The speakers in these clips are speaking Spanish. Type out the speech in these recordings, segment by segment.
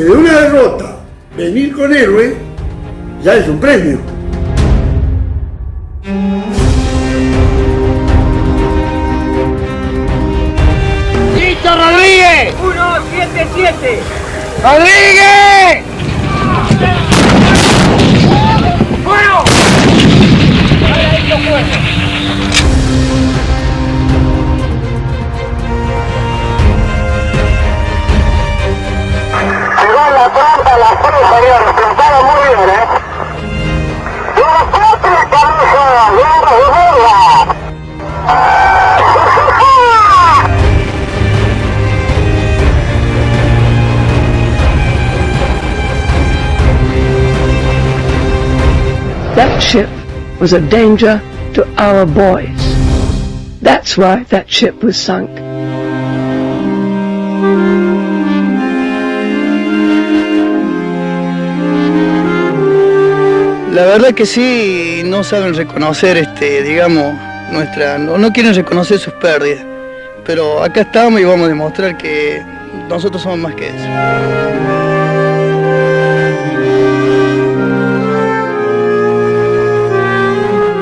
de una derrota venir con héroe ya es un premio. ¡Listo, Rodríguez! 177. ¡Rodríguez! ¡Fuego! Ahora hecho fuego. Según la trampa, las tres señores, plantaron muy bien, Y las cuatro camisas, guerra de burla. That ship was a danger to our boys. That's why that ship was sunk. La verdad que sí, no saben reconocer, digamos, no quieren reconocer sus pérdidas. Pero acá estamos y vamos a demostrar que nosotros somos más que eso.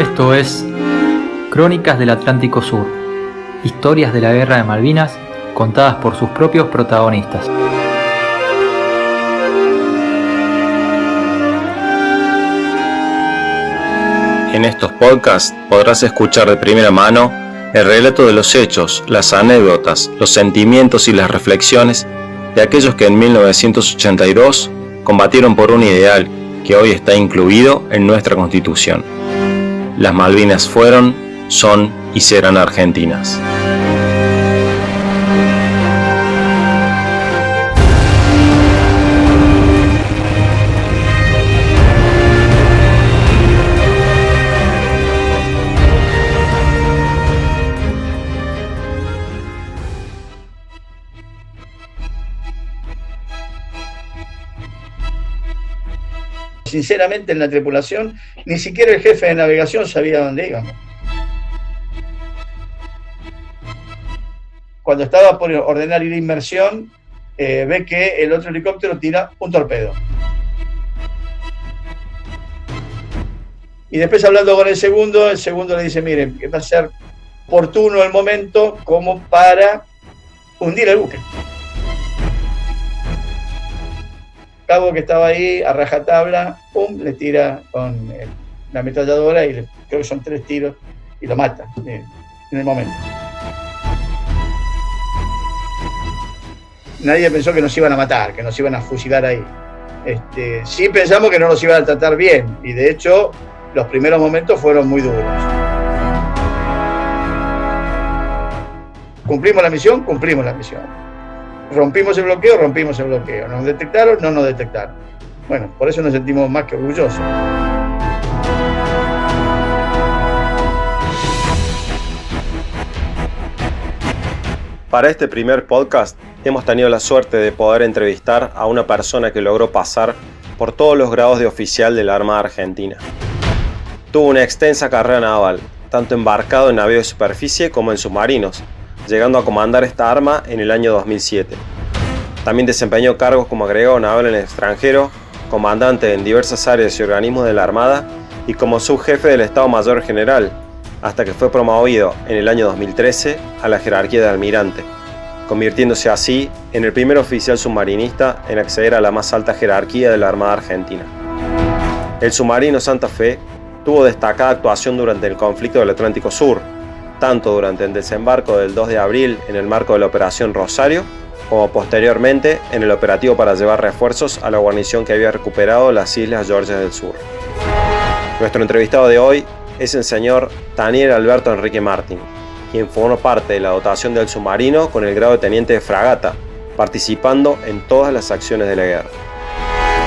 Esto es Crónicas del Atlántico Sur, historias de la Guerra de Malvinas contadas por sus propios protagonistas. En estos podcasts podrás escuchar de primera mano el relato de los hechos, las anécdotas, los sentimientos y las reflexiones de aquellos que en 1982 combatieron por un ideal que hoy está incluido en nuestra Constitución. Las Malvinas fueron, son y serán argentinas. Sinceramente, en la tripulación, ni siquiera el jefe de navegación sabía dónde íbamos. Cuando estaba por ordenar ir a inmersión, ve que el otro helicóptero tira un torpedo. Y después, hablando con el segundo le dice: miren, va a ser oportuno el momento como para hundir el buque. Cabo, que estaba ahí a rajatabla, pum, le tira con la ametralladora y creo que son 3 tiros y lo mata en el momento. Nadie pensó que nos iban a matar, que nos iban a fusilar ahí. Sí pensamos que no nos iban a tratar bien, y de hecho los primeros momentos fueron muy duros. ¿Cumplimos la misión? Cumplimos la misión. ¿Rompimos el bloqueo? Rompimos el bloqueo. ¿Nos detectaron? No nos detectaron. Bueno, por eso nos sentimos más que orgullosos. Para este primer podcast hemos tenido la suerte de poder entrevistar a una persona que logró pasar por todos los grados de oficial de la Armada Argentina. Tuvo una extensa carrera naval, tanto embarcado en navíos de superficie como en submarinos, llegando a comandar esta arma en el año 2007. También desempeñó cargos como agregado naval en el extranjero, comandante en diversas áreas y organismos de la Armada y como subjefe del Estado Mayor General, hasta que fue promovido en el año 2013 a la jerarquía de almirante, convirtiéndose así en el primer oficial submarinista en acceder a la más alta jerarquía de la Armada Argentina. El submarino Santa Fe tuvo destacada actuación durante el conflicto del Atlántico Sur, tanto durante el desembarco del 2 de abril en el marco de la Operación Rosario, como posteriormente en el operativo para llevar refuerzos a la guarnición que había recuperado las Islas Georgias del Sur. Nuestro entrevistado de hoy es el señor Daniel Alberto Enrique Martín, quien formó parte de la dotación del submarino con el grado de teniente de fragata, participando en todas las acciones de la guerra.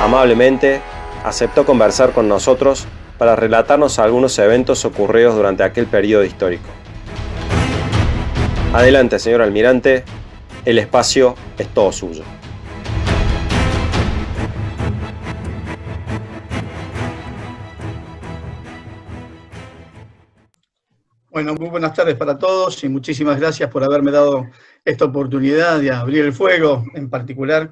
Amablemente, aceptó conversar con nosotros para relatarnos algunos eventos ocurridos durante aquel periodo histórico. Adelante, señor almirante, el espacio es todo suyo. Bueno, muy buenas tardes para todos y muchísimas gracias por haberme dado esta oportunidad de abrir el fuego, en particular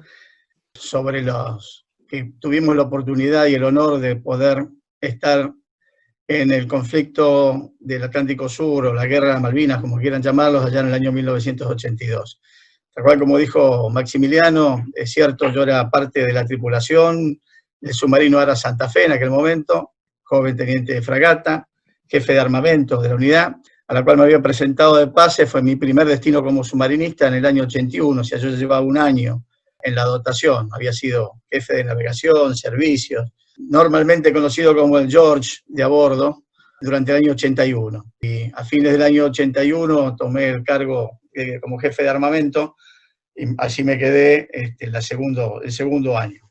sobre los que tuvimos la oportunidad y el honor de poder estar en el conflicto del Atlántico Sur o la Guerra de Malvinas, como quieran llamarlos, allá en el año 1982. Tal cual como dijo Maximiliano, es cierto, yo era parte de la tripulación, el submarino era Santa Fe en aquel momento, joven teniente de fragata, jefe de armamento de la unidad, a la cual me había presentado de pase, fue mi primer destino como submarinista en el año 81, o sea, yo llevaba un año en la dotación, había sido jefe de navegación, servicios, normalmente conocido como el George de a bordo, durante el año 81. Y a fines del año 81 tomé el cargo como jefe de armamento y así me quedé el segundo año.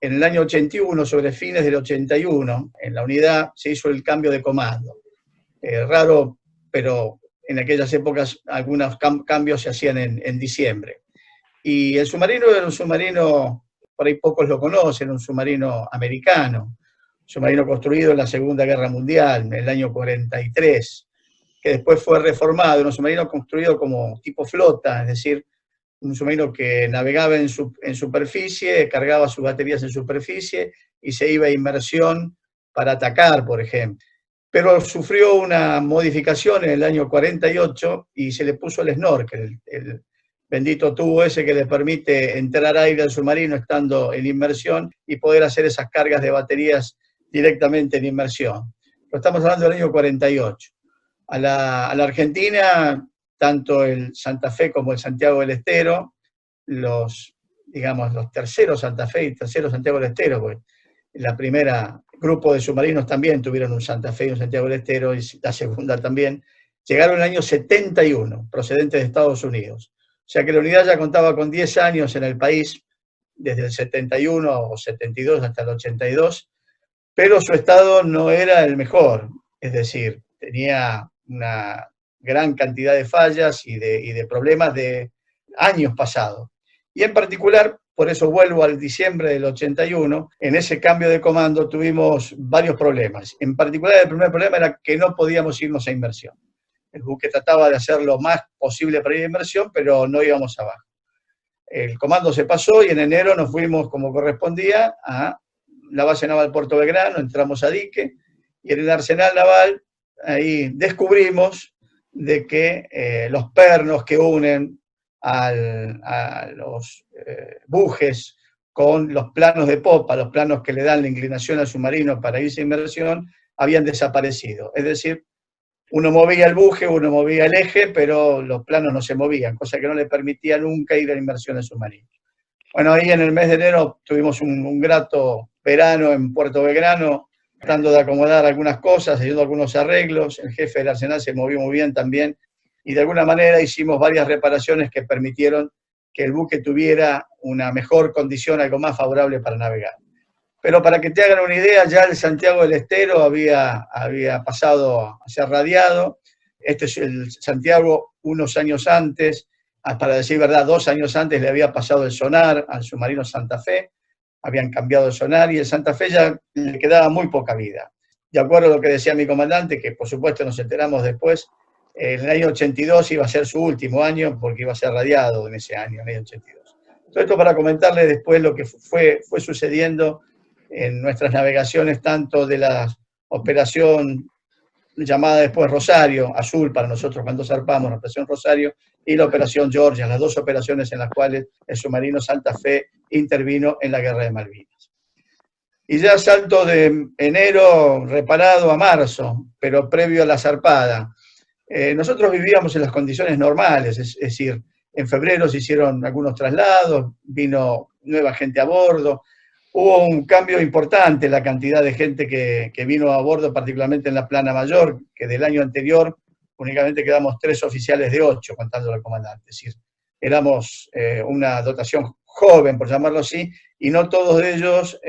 En el año 81, sobre fines del 81, en la unidad se hizo el cambio de comando. Raro, pero en aquellas épocas algunos cambios se hacían en diciembre. Y el submarino era un submarino, por ahí pocos lo conocen, un submarino americano, un submarino construido en la Segunda Guerra Mundial, en el año 43, que después fue reformado, era un submarino construido como tipo flota, es decir, un submarino que navegaba en superficie, cargaba sus baterías en superficie y se iba a inmersión para atacar, por ejemplo. Pero sufrió una modificación en el año 48 y se le puso el snorkel, el bendito tubo ese que le permite entrar aire al submarino estando en inmersión y poder hacer esas cargas de baterías directamente en inmersión. Lo estamos hablando del año 48. A la Argentina, tanto el Santa Fe como el Santiago del Estero, los terceros Santa Fe y terceros Santiago del Estero, porque la primera grupo de submarinos también tuvieron un Santa Fe y un Santiago del Estero, y la segunda también, llegaron en el año 71, procedentes de Estados Unidos. O sea que la unidad ya contaba con 10 años en el país, desde el 71 o 72 hasta el 82, pero su estado no era el mejor, es decir, tenía una gran cantidad de fallas y de problemas de años pasados. Y en particular, por eso vuelvo al diciembre del 81, en ese cambio de comando tuvimos varios problemas. En particular, el primer problema era que no podíamos irnos a inmersión. El buque trataba de hacer lo más posible para ir a inmersión, pero no íbamos abajo. El comando se pasó y en enero nos fuimos, como correspondía, a la base naval Puerto Belgrano, entramos a dique, y en el arsenal naval, ahí descubrimos de que los pernos que unen a los bujes con los planos de popa, los planos que le dan la inclinación al submarino para irse a inmersión, habían desaparecido. Es decir, uno movía el buje, uno movía el eje, pero los planos no se movían, cosa que no le permitía nunca ir a la inmersión al submarino. Bueno, ahí en el mes de enero tuvimos un grato verano en Puerto Belgrano, tratando de acomodar algunas cosas, haciendo algunos arreglos. El jefe del arsenal se movió muy bien también, y de alguna manera hicimos varias reparaciones que permitieron que el buque tuviera una mejor condición, algo más favorable para navegar. Pero para que te hagan una idea, ya el Santiago del Estero había pasado a ser radiado. Este es el Santiago unos años antes, para decir verdad, 2 años antes le había pasado el sonar al submarino Santa Fe, habían cambiado el sonar y el Santa Fe ya le quedaba muy poca vida. De acuerdo a lo que decía mi comandante, que por supuesto nos enteramos después, en el año 82 iba a ser su último año porque iba a ser radiado en ese año, en el año 82. Todo esto para comentarles después lo que fue sucediendo en nuestras navegaciones, tanto de la operación llamada después Rosario, azul para nosotros cuando zarpamos, la operación Rosario, y la operación Georgia, las 2 operaciones en las cuales el submarino Santa Fe intervino en la Guerra de Malvinas. Y ya salto de enero reparado a marzo, pero previo a la zarpada. Nosotros vivíamos en las condiciones normales, es decir, en febrero se hicieron algunos traslados, vino nueva gente a bordo, hubo un cambio importante en la cantidad de gente que vino a bordo, particularmente en la plana mayor, que del año anterior únicamente quedamos 3 oficiales de 8, contando al comandante. Es decir, éramos una dotación joven, por llamarlo así, y no todos de ellos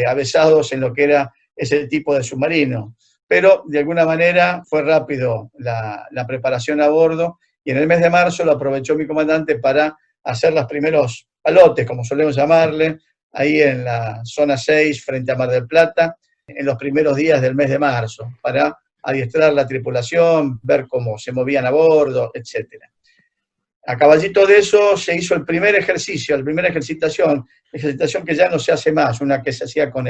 avesados en lo que era ese tipo de submarino. Pero de alguna manera fue rápido la preparación a bordo, y en el mes de marzo lo aprovechó mi comandante para hacer los primeros palotes, como solemos llamarle, ahí en la zona 6, frente a Mar del Plata, en los primeros días del mes de marzo, para adiestrar la tripulación, ver cómo se movían a bordo, etc. A caballito de eso se hizo el primer ejercicio, la primera ejercitación que ya no se hace más, una que se hacía con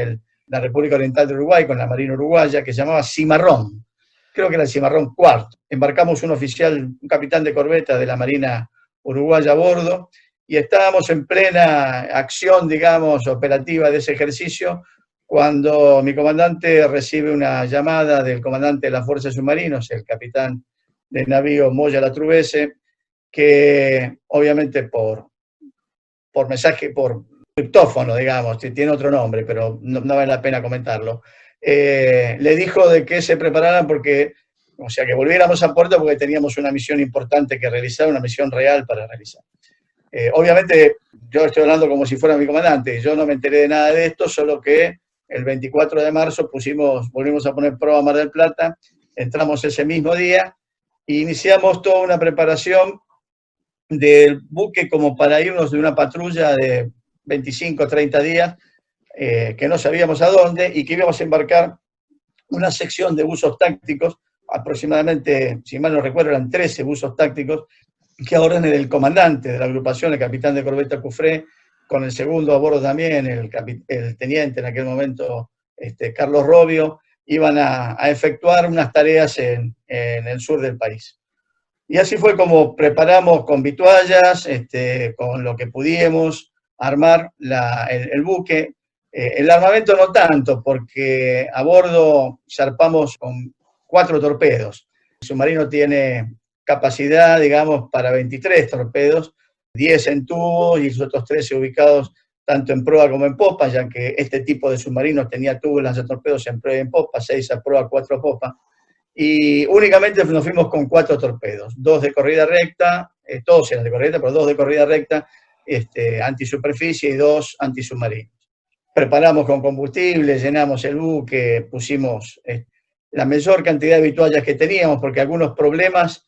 la República Oriental de Uruguay, con la Marina Uruguaya, que se llamaba Cimarrón. Creo que era el Cimarrón IV. Embarcamos un oficial, un capitán de corbeta de la Marina Uruguaya a bordo, y estábamos en plena acción, digamos, operativa de ese ejercicio, cuando mi comandante recibe una llamada del comandante de las Fuerzas Submarinos, el capitán del navío Moya Latrubese, que obviamente por mensaje, por criptófono, digamos, tiene otro nombre, pero no vale la pena comentarlo, le dijo de que se prepararan porque, o sea, que volviéramos a puerto porque teníamos una misión importante que realizar, una misión real para realizar. Obviamente, yo estoy hablando como si fuera mi comandante, yo no me enteré de nada de esto, solo que el 24 de marzo volvimos a poner prueba a Mar del Plata, entramos ese mismo día e iniciamos toda una preparación del buque como para irnos de una patrulla de 25 o 30 días, que no sabíamos a dónde, y que íbamos a embarcar una sección de buzos tácticos, aproximadamente, si mal no recuerdo, eran 13 buzos tácticos, que a órdenes del comandante de la agrupación, el capitán de corbeta Cufré, con el segundo a bordo también, el teniente en aquel momento, Carlos Robio, iban a efectuar unas tareas en el sur del país. Y así fue como preparamos con vituallas, con lo que pudimos, armar el buque. El armamento no tanto, porque a bordo zarpamos con 4 torpedos. El submarino tiene capacidad, digamos, para 23 torpedos, 10 en tubo y los otros 13 ubicados tanto en proa como en popa, ya que este tipo de submarinos tenía tubos lanzatorpedos en proa y en popa, 6 a proa, 4 a popa. Y únicamente nos fuimos con 4 torpedos, 2 de corrida recta, todos eran de corrida recta, pero 2 de corrida recta, antisuperficie y 2 antisubmarinos. Preparamos con combustible, llenamos el buque, pusimos la mayor cantidad de vituallas que teníamos, porque algunos problemas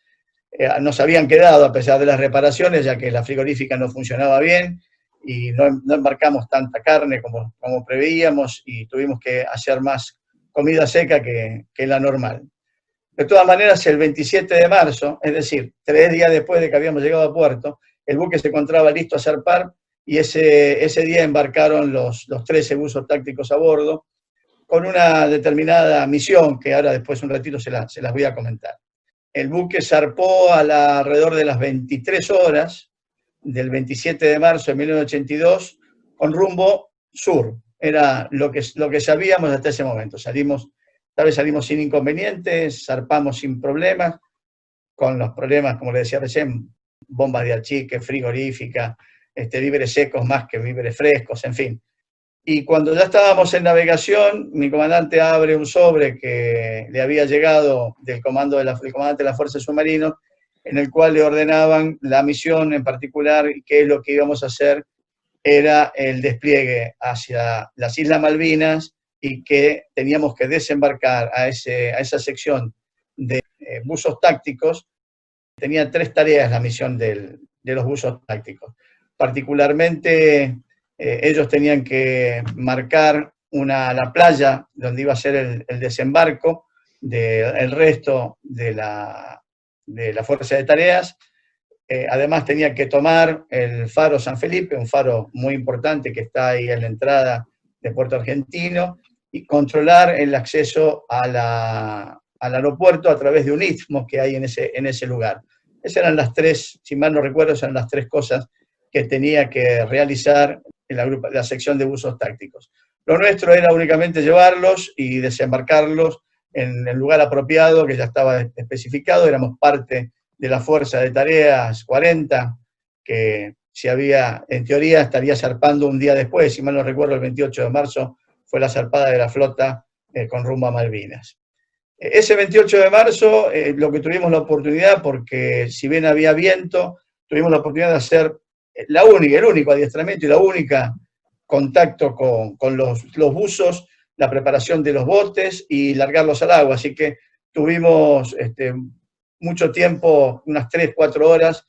nos habían quedado a pesar de las reparaciones, ya que la frigorífica no funcionaba bien y no embarcamos tanta carne como preveíamos y tuvimos que hacer más comida seca que la normal. De todas maneras, el 27 de marzo, es decir, 3 días después de que habíamos llegado a puerto, el buque se encontraba listo a zarpar y ese día embarcaron los 13 buzos tácticos a bordo con una determinada misión que ahora después un ratito se las voy a comentar. El buque zarpó alrededor de las 23 horas del 27 de marzo de 1982 con rumbo sur. Era lo que sabíamos hasta ese momento. Tal vez salimos sin inconvenientes, zarpamos sin problemas, con los problemas, como le decía recién, bombas de achique, frigorífica, víveres secos más que víveres frescos, en fin. Y cuando ya estábamos en navegación, mi comandante abre un sobre que le había llegado del comandante de la Fuerza Submarino, en el cual le ordenaban la misión en particular y qué es lo que íbamos a hacer, era el despliegue hacia las Islas Malvinas y que teníamos que desembarcar a esa sección de buzos tácticos. Tenía 3 tareas la misión de los buzos tácticos. Particularmente, ellos tenían que marcar la playa donde iba a ser el desembarco del resto de la fuerza de tareas. Además tenían que tomar el faro San Felipe, un faro muy importante que está ahí en la entrada de Puerto Argentino, y controlar el acceso al aeropuerto a través de un istmo que hay en ese lugar. Esas eran las 3, si mal no recuerdo, eran las 3 cosas que tenía que realizar la sección de buzos tácticos. Lo nuestro era únicamente llevarlos y desembarcarlos en el lugar apropiado, que ya estaba especificado. Éramos parte de la fuerza de tareas 40, que en teoría estaría zarpando un día después, si mal no recuerdo, el 28 de marzo fue la zarpada de la flota con rumbo a Malvinas. Ese 28 de marzo lo que tuvimos la oportunidad, porque si bien había viento, tuvimos la oportunidad de hacer el único adiestramiento y la única contacto con los buzos, la preparación de los botes y largarlos al agua. Así que tuvimos mucho tiempo, unas 3-4 horas,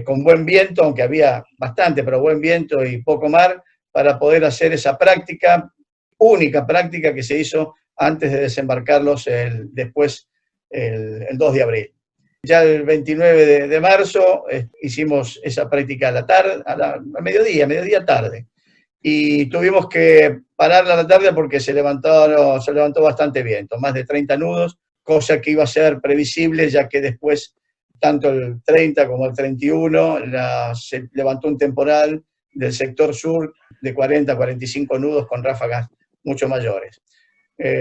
con buen viento, aunque había bastante, pero buen viento y poco mar, para poder hacer esa única práctica que se hizo antes de desembarcarlos después el 2 de abril. Ya el 29 de marzo hicimos esa práctica a la tarde, a mediodía tarde. Y tuvimos que pararla a la tarde porque se levantó bastante viento, más de 30 nudos, cosa que iba a ser previsible, ya que después, tanto el 30 como el 31, se levantó un temporal del sector sur de 40 a 45 nudos con ráfagas mucho mayores.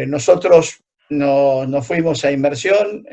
Nosotros nos fuimos a inmersión.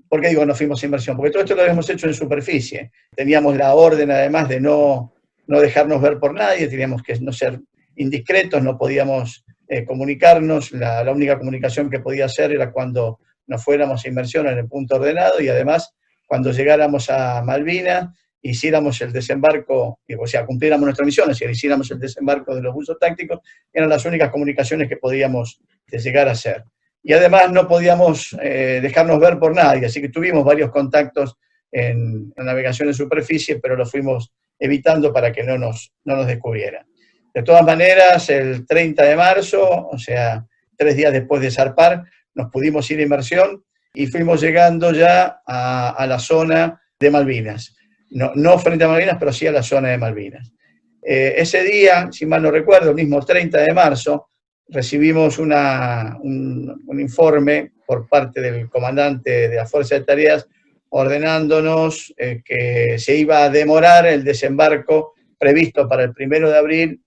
¿Por qué digo no fuimos a inmersión? Porque todo esto lo habíamos hecho en superficie. Teníamos la orden, además, de no dejarnos ver por nadie, teníamos que no ser indiscretos, no podíamos comunicarnos. La única comunicación que podía hacer era cuando nos fuéramos a inmersión en el punto ordenado, y además cuando llegáramos a Malvinas, hiciéramos el desembarco, o sea, cumpliéramos nuestra misión, es decir, hiciéramos el desembarco de los buzos tácticos. Eran las únicas comunicaciones que podíamos llegar a hacer. Y además no podíamos dejarnos ver por nadie, así que tuvimos varios contactos en navegación en superficie, pero lo fuimos evitando para que no nos descubrieran. De todas maneras, el 30 de marzo, o sea, 3 días después de zarpar, nos pudimos ir a inmersión y fuimos llegando ya a la zona de Malvinas. No frente a Malvinas, pero sí a la zona de Malvinas. Ese día, si mal no recuerdo, el mismo 30 de marzo, recibimos un informe por parte del comandante de la Fuerza de Tareas ordenándonos que se iba a demorar el desembarco previsto para el 1 de abril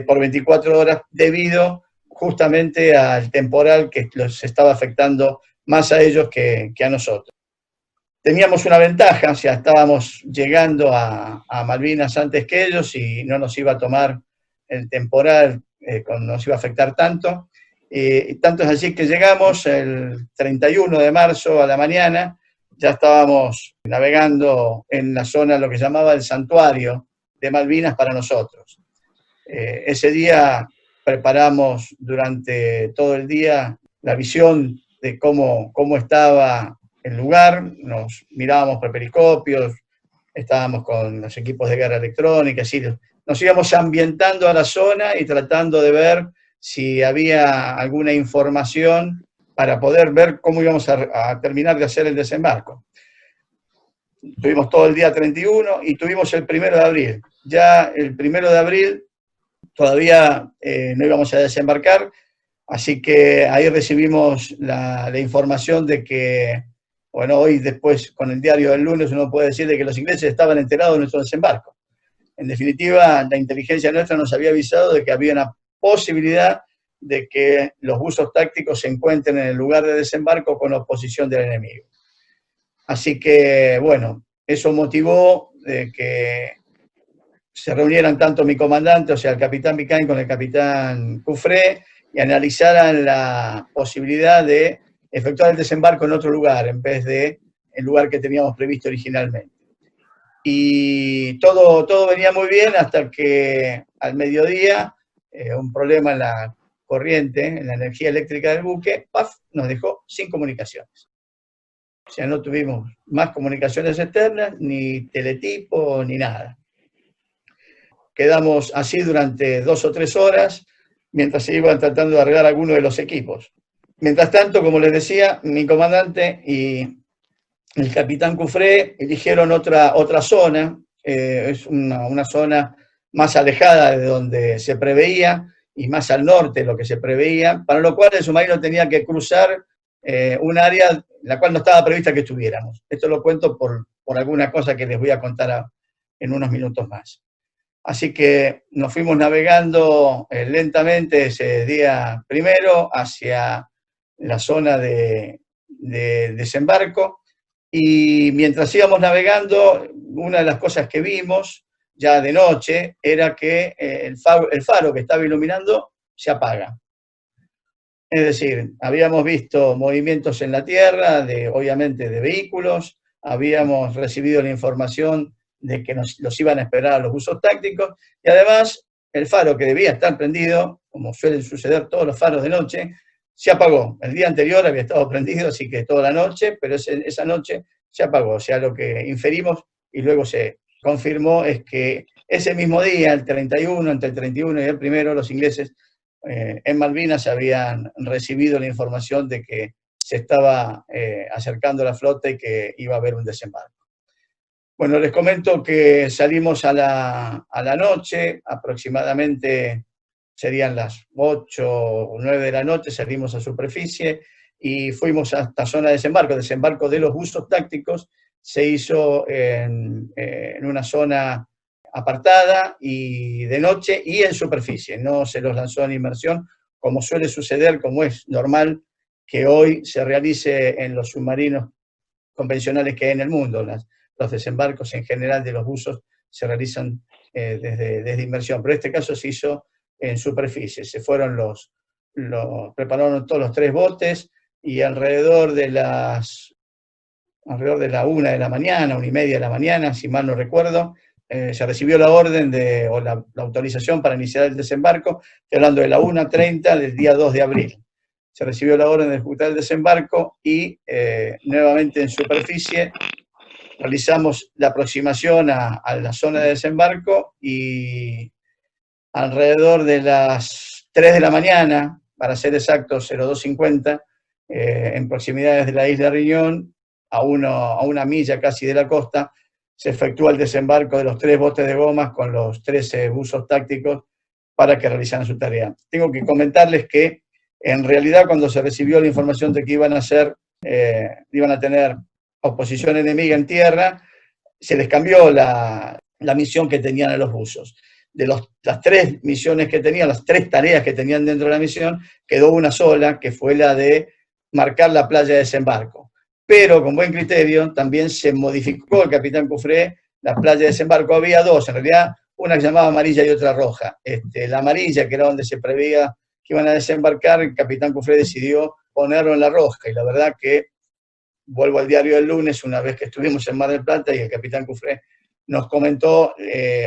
por 24 horas debido justamente al temporal que los estaba afectando más a ellos que a nosotros. Teníamos una ventaja, o sea, estábamos llegando a Malvinas antes que ellos y no nos iba a tomar el temporal, nos iba a afectar tanto. Tanto es así que llegamos el 31 de marzo a la mañana, ya estábamos navegando en la zona, lo que llamaba el santuario de Malvinas para nosotros. Ese día preparamos durante todo el día la visión de cómo estaba el lugar, nos mirábamos por periscopios, estábamos con los equipos de guerra electrónica, así, nos íbamos ambientando a la zona y tratando de ver si había alguna información para poder ver cómo íbamos a terminar de hacer el desembarco. Tuvimos todo el día 31 y tuvimos el 1 de abril. Ya el 1 de abril todavía no íbamos a desembarcar, así que ahí recibimos la información de que, bueno, hoy después con el diario del lunes uno puede decir de que los ingleses estaban enterados de nuestro desembarco. En definitiva, la inteligencia nuestra nos había avisado de que había una posibilidad de que los buzos tácticos se encuentren en el lugar de desembarco con oposición del enemigo. Así que, bueno, eso motivó de que se reunieran tanto mi comandante, o sea, el capitán Picain con el capitán Cufré, y analizaran la posibilidad de efectuar el desembarco en otro lugar, en vez de el lugar que teníamos previsto originalmente. Y todo venía muy bien hasta que al mediodía, un problema en la corriente, en la energía eléctrica del buque, ¡paf!, nos dejó sin comunicaciones. O sea, no tuvimos más comunicaciones externas, ni teletipo, ni nada. Quedamos así durante 2 o 3 horas, mientras se iban tratando de arreglar algunos de los equipos. Mientras tanto, como les decía, mi comandante y el capitán Cufré eligieron otra zona, es una zona más alejada de donde se preveía y más al norte de lo que se preveía, para lo cual el submarino tenía que cruzar un área la cual no estaba prevista que estuviéramos. Esto lo cuento por alguna cosa que les voy a contar en unos minutos más. Así que nos fuimos navegando lentamente ese día primero hacia la zona de desembarco, y mientras íbamos navegando, una de las cosas que vimos ya de noche era que el faro que estaba iluminando se apaga. Es decir, habíamos visto movimientos en la tierra, obviamente de vehículos, habíamos recibido la información de que los iban a esperar a los buzos tácticos, y además el faro que debía estar prendido, como suelen suceder todos los faros de noche, se apagó. El día anterior había estado prendido, así que toda la noche, pero esa noche se apagó. O sea, lo que inferimos y luego se confirmó es que ese mismo día, el 31, entre el 31 y el 1, los ingleses en Malvinas habían recibido la información de que se estaba acercando la flota y que iba a haber un desembarco. Bueno, les comento que salimos a la noche, aproximadamente serían las 8 o 9 de la noche, salimos a superficie y fuimos hasta zona de desembarco. El desembarco de los buzos tácticos se hizo en una zona apartada y de noche y en superficie. No se los lanzó en inmersión, como suele suceder, como es normal que hoy se realice en los submarinos convencionales que hay en el mundo. Los desembarcos en general de los buzos se realizan desde inmersión, pero en este caso se hizo en superficie. Se fueron prepararon todos los 3 botes y alrededor de la 1 de la mañana, 1:30 de la mañana, si mal no recuerdo, se recibió la orden o la autorización para iniciar el desembarco. Estoy hablando de la 1:30 del día 2 de abril. Se recibió la orden de ejecutar el desembarco y nuevamente en superficie realizamos la aproximación a la zona de desembarco y alrededor de las 3 de la mañana, para ser exactos 02:50, en proximidades de la isla Riñón, a una milla casi de la costa, se efectúa el desembarco de los 3 botes de gomas con los 13 buzos tácticos para que realizaran su tarea. Tengo que comentarles que en realidad cuando se recibió la información de que iban a tener oposición enemiga en tierra, se les cambió la misión que tenían a los buzos. De las 3 misiones que tenían, las 3 tareas que tenían dentro de la misión, quedó una sola, que fue la de marcar la playa de desembarco. Pero con buen criterio también se modificó el capitán Cufré la playa de desembarco. Había 2, en realidad, una que se llamaba amarilla y otra roja. La amarilla, que era donde se preveía que iban a desembarcar, el capitán Cufré decidió ponerlo en la roja, y la verdad que vuelvo al diario del lunes, una vez que estuvimos en Mar del Plata y el capitán Cufré nos comentó,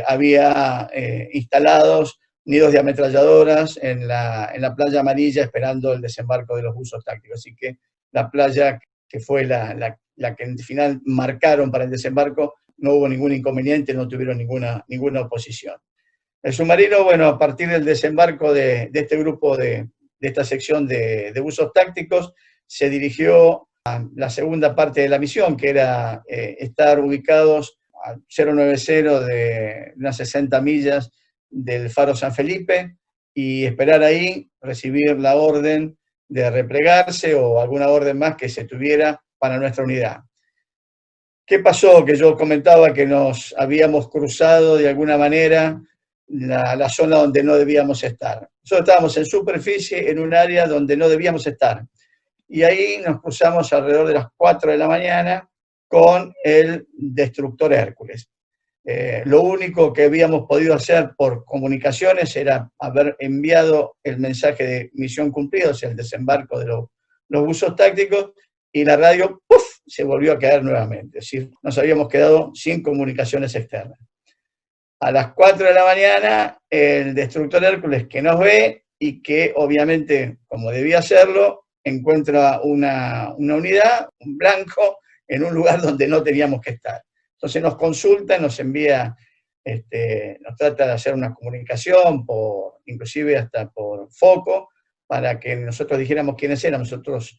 había instalados nidos de ametralladoras en la playa amarilla esperando el desembarco de los buzos tácticos. Así que la playa que fue la que al final marcaron para el desembarco, no hubo ningún inconveniente, no tuvieron ninguna oposición. El submarino, bueno, a partir del desembarco de este grupo, de esta sección de buzos tácticos, se dirigió a la segunda parte de la misión, que era estar ubicados a 090 de unas 60 millas del faro San Felipe y esperar ahí, recibir la orden de replegarse o alguna orden más que se tuviera para nuestra unidad. ¿Qué pasó? Que yo comentaba que nos habíamos cruzado de alguna manera la zona donde no debíamos estar. Nosotros estábamos en superficie, en un área donde no debíamos estar. Y ahí nos cruzamos alrededor de las 4 de la mañana con el destructor Hércules. Lo único que habíamos podido hacer por comunicaciones era haber enviado el mensaje de misión cumplida, o sea, el desembarco de los buzos tácticos, y la radio ¡puf!, se volvió a caer nuevamente. Es decir, nos habíamos quedado sin comunicaciones externas. A las 4 de la mañana, el destructor Hércules, que nos ve y que obviamente, como debía hacerlo, encuentra una unidad, un blanco, en un lugar donde no teníamos que estar. Entonces nos consulta, nos envía, nos trata de hacer una comunicación, inclusive hasta por foco, para que nosotros dijéramos quiénes éramos. Nosotros,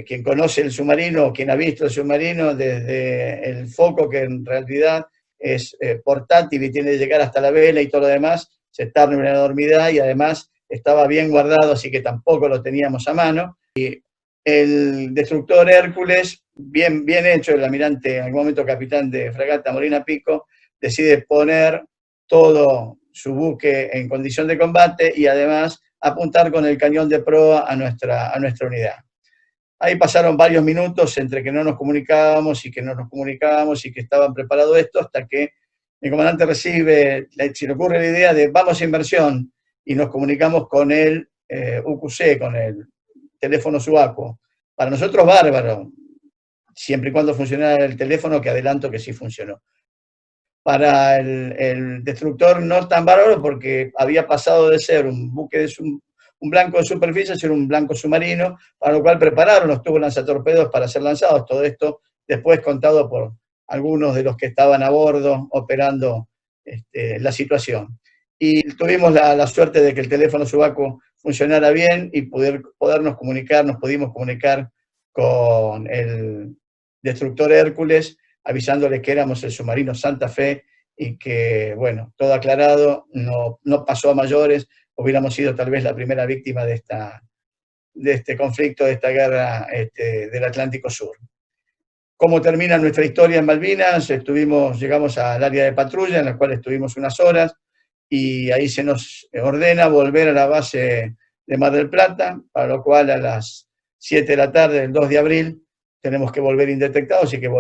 quien conoce el submarino, quien ha visto el submarino, desde el foco, que en realidad es portátil y tiene que llegar hasta la vela y todo lo demás, se tarda en una enormidad y además estaba bien guardado, así que tampoco lo teníamos a mano. Y el destructor Hércules, bien hecho, el almirante, en algún momento capitán de fragata Molina Pico, decide poner todo su buque en condición de combate y además apuntar con el cañón de proa a nuestra unidad. Ahí pasaron varios minutos entre que no nos comunicábamos y que no nos comunicábamos y que estaban preparados esto, hasta que mi comandante recibe, se le ocurre la idea de vamos a inversión, y nos comunicamos con el UQC, con el teléfono subacuo. Para nosotros bárbaro, siempre y cuando funcionara el teléfono, que adelanto que sí funcionó. Para el destructor no tan bárbaro, porque había pasado de ser un buque un blanco de superficie a ser un blanco submarino, para lo cual prepararon los tubos lanzatorpedos para ser lanzados. Todo esto después contado por algunos de los que estaban a bordo operando la situación. Y tuvimos la suerte de que el teléfono subacuo funcionara bien y podernos comunicar, nos pudimos comunicar con el destructor Hércules, avisándoles que éramos el submarino Santa Fe y que, bueno, todo aclarado, no pasó a mayores, hubiéramos sido tal vez la primera víctima de este conflicto, de esta guerra del Atlántico Sur. ¿Cómo termina nuestra historia en Malvinas? Llegamos al área de patrulla, en la cual estuvimos unas horas, y ahí se nos ordena volver a la base de Mar del Plata, para lo cual a las 7 de la tarde del 2 de abril tenemos que volver indetectados, y que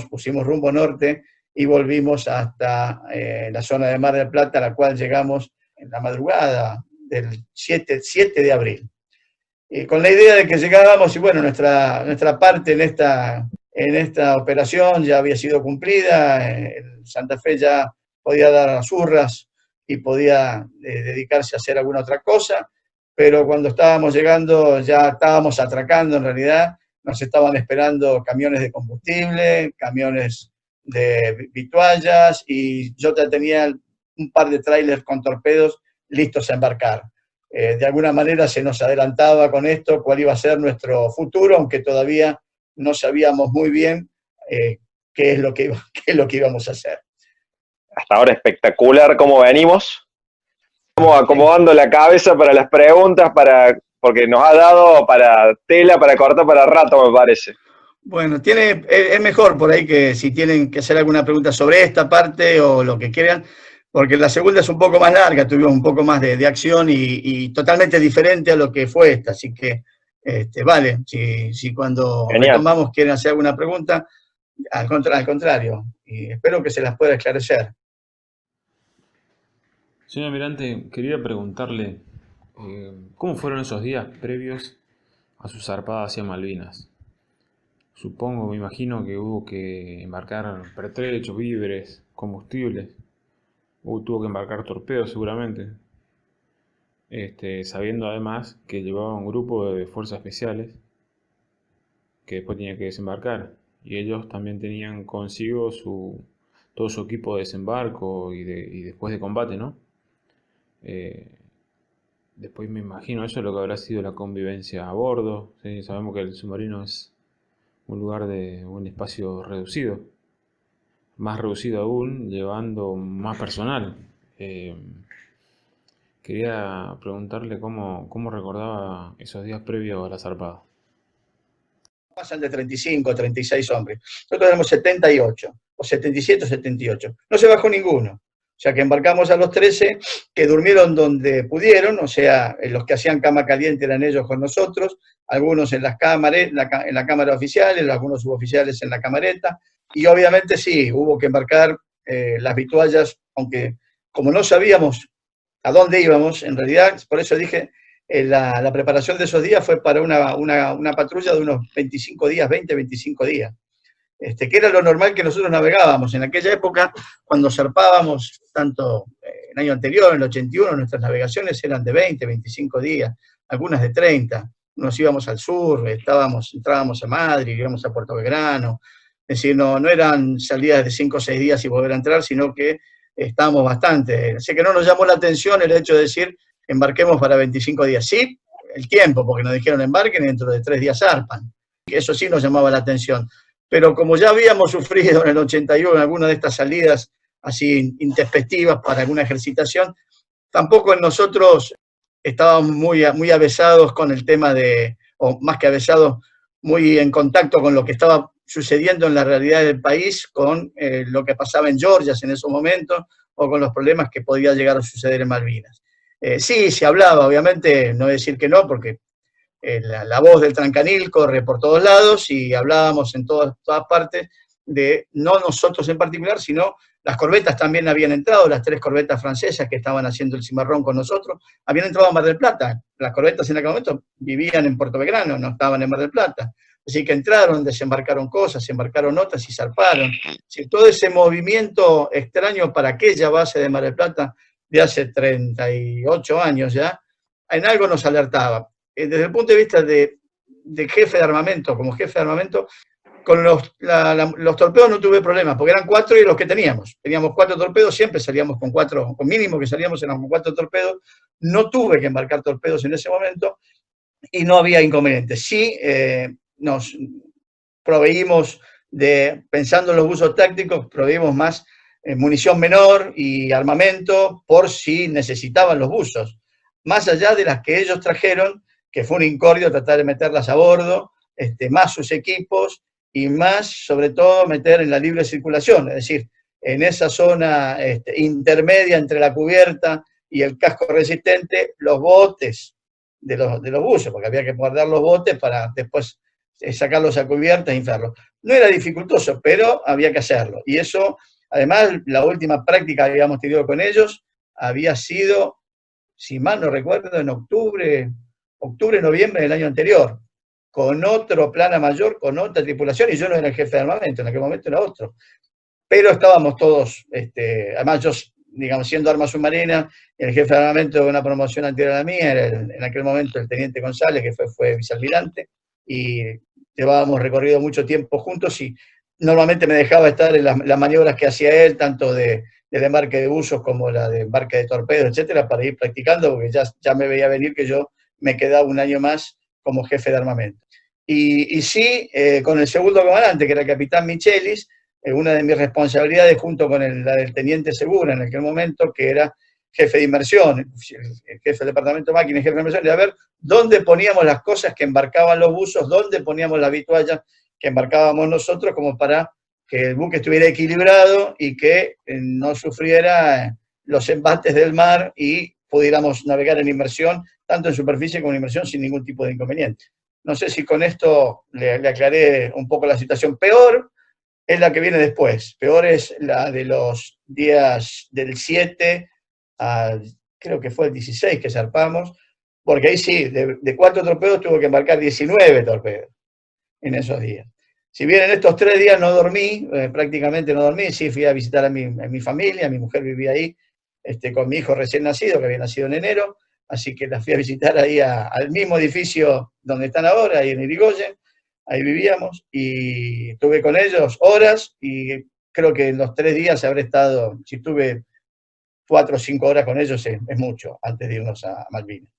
pusimos rumbo norte y volvimos hasta la zona de Mar del Plata, a la cual llegamos en la madrugada del 7 de abril. Con la idea de que llegábamos, y bueno, nuestra parte en esta operación ya había sido cumplida, el Santa Fe ya podía dar las hurras y podía dedicarse a hacer alguna otra cosa, pero cuando estábamos llegando ya estábamos atracando en realidad, nos estaban esperando camiones de combustible, camiones de vituallas, y yo ya tenía un par de trailers con torpedos listos a embarcar. De alguna manera se nos adelantaba con esto cuál iba a ser nuestro futuro, aunque todavía no sabíamos muy bien qué es lo que íbamos a hacer. Hasta ahora espectacular cómo venimos. Estamos acomodando la cabeza para las preguntas, porque nos ha dado para tela, para cortar para rato, me parece. Bueno, es mejor por ahí que si tienen que hacer alguna pregunta sobre esta parte o lo que quieran, porque la segunda es un poco más larga, tuvimos un poco más de acción y totalmente diferente a lo que fue esta, así que vale, si cuando retomamos quieren hacer alguna pregunta, al contrario, y espero que se las pueda esclarecer. Señor Almirante, quería preguntarle ¿cómo fueron esos días previos a su zarpada hacia Malvinas? Me imagino que hubo que embarcar pertrechos, víveres, combustibles. Tuvo que embarcar torpedos seguramente. Sabiendo además que llevaba un grupo de fuerzas especiales que después tenía que desembarcar. Y ellos también tenían consigo todo su equipo de desembarco y después de combate, ¿no? Después me imagino eso es lo que habrá sido la convivencia a bordo. ¿Sí? Sabemos que el submarino es un lugar de un espacio reducido, más reducido aún, llevando más personal. Quería preguntarle cómo recordaba esos días previos a la zarpada. Pasan de 35 a 36 hombres. Nosotros éramos 78, o 77 o 78. No se bajó ninguno. O sea que embarcamos a los 13, que durmieron donde pudieron, o sea, los que hacían cama caliente eran ellos con nosotros, algunos en las cámaras, en la cámara oficial, algunos suboficiales en la camareta, y obviamente sí, hubo que embarcar las vituallas, aunque como no sabíamos a dónde íbamos, en realidad, por eso dije, la preparación de esos días fue para una patrulla de unos 25 días, 20, 25 días. Que era lo normal que nosotros navegábamos. En aquella época, cuando zarpábamos, tanto el año anterior, en el 81, nuestras navegaciones eran de 20, 25 días, algunas de 30. Nos íbamos al sur, entrábamos a Madrid, íbamos a Puerto Belgrano. Es decir, no eran salidas de 5 o 6 días y volver a entrar, sino que estábamos bastante. Así que no nos llamó la atención el hecho de decir, embarquemos para 25 días. Sí, el tiempo, porque nos dijeron embarquen y dentro de 3 días zarpan. Eso sí nos llamaba la atención. Pero como ya habíamos sufrido en el 81 en alguna de estas salidas así intempestivas para alguna ejercitación, tampoco en nosotros estábamos muy avesados con el tema o más que avesados, muy en contacto con lo que estaba sucediendo en la realidad del país, con lo que pasaba en Georgia en esos momentos, o con los problemas que podía llegar a suceder en Malvinas. Sí, se hablaba, obviamente, no voy a decir que no, porque la voz del Trancanil corre por todos lados y hablábamos en todas partes de, no nosotros en particular, sino las corbetas también habían entrado, las 3 corbetas francesas que estaban haciendo el cimarrón con nosotros, habían entrado a Mar del Plata. Las corbetas en aquel momento vivían en Puerto Belgrano, no estaban en Mar del Plata. Así que entraron, desembarcaron cosas, embarcaron otras y zarparon. Así, todo ese movimiento extraño para aquella base de Mar del Plata de hace 38 años ya, en algo nos alertaba. Desde el punto de vista de jefe de armamento, como jefe de armamento, con los torpedos no tuve problemas, porque eran 4 y los que teníamos. Teníamos 4 torpedos, siempre salíamos con 4, con mínimo que salíamos eran con 4 torpedos. No tuve que embarcar torpedos en ese momento y no había inconvenientes. Sí, nos proveímos pensando en los buzos tácticos, proveímos más munición menor y armamento por si necesitaban los buzos, más allá de las que ellos trajeron, que fue un incordio tratar de meterlas a bordo, más sus equipos y más, sobre todo, meter en la libre circulación, es decir, en esa zona intermedia entre la cubierta y el casco resistente, los botes de los buzos, porque había que guardar los botes para después sacarlos a cubierta e inflarlos. No era dificultoso, pero había que hacerlo. Y eso, además, la última práctica que habíamos tenido con ellos había sido, si mal no recuerdo, en octubre, noviembre del año anterior, con otro plana mayor, con otra tripulación, y yo no era el jefe de armamento, en aquel momento era otro. Pero estábamos todos, además yo, digamos, siendo arma submarina, el jefe de armamento de una promoción anterior a la mía era en aquel momento el teniente González, que fue vicealmirante, y llevábamos recorrido mucho tiempo juntos, y normalmente me dejaba estar en las maniobras que hacía él, tanto del embarque de buzos como la de embarque de torpedos, etcétera, para ir practicando, porque ya me veía venir que yo me quedaba un año más como jefe de armamento. Y sí, con el segundo comandante, que era el capitán Michelis, una de mis responsabilidades, junto con la del teniente Segura en aquel momento, que era jefe de inmersión, el jefe del departamento de máquinas y jefe de inmersión, era ver dónde poníamos las cosas que embarcaban los buzos, dónde poníamos las vituallas que embarcábamos nosotros, como para que el buque estuviera equilibrado y que no sufriera los embates del mar y pudiéramos navegar en inmersión, tanto en superficie como en inmersión, sin ningún tipo de inconveniente. No sé si con esto le aclaré un poco la situación. Peor es la que viene después. Peor es la de los días del 7 al, creo que fue el 16 que zarpamos, porque ahí sí, de 4 torpedos tuvo que embarcar 19 torpedos en esos días. Si bien en estos 3 días no dormí, prácticamente no dormí, sí fui a visitar a mi familia, mi mujer vivía ahí con mi hijo recién nacido, que había nacido en enero, así que la fui a visitar ahí al mismo edificio donde están ahora, ahí en Irigoyen, ahí vivíamos, y estuve con ellos horas, y creo que en los 3 días habré estado, si estuve 4 o 5 horas con ellos, es mucho, antes de irnos a Malvinas.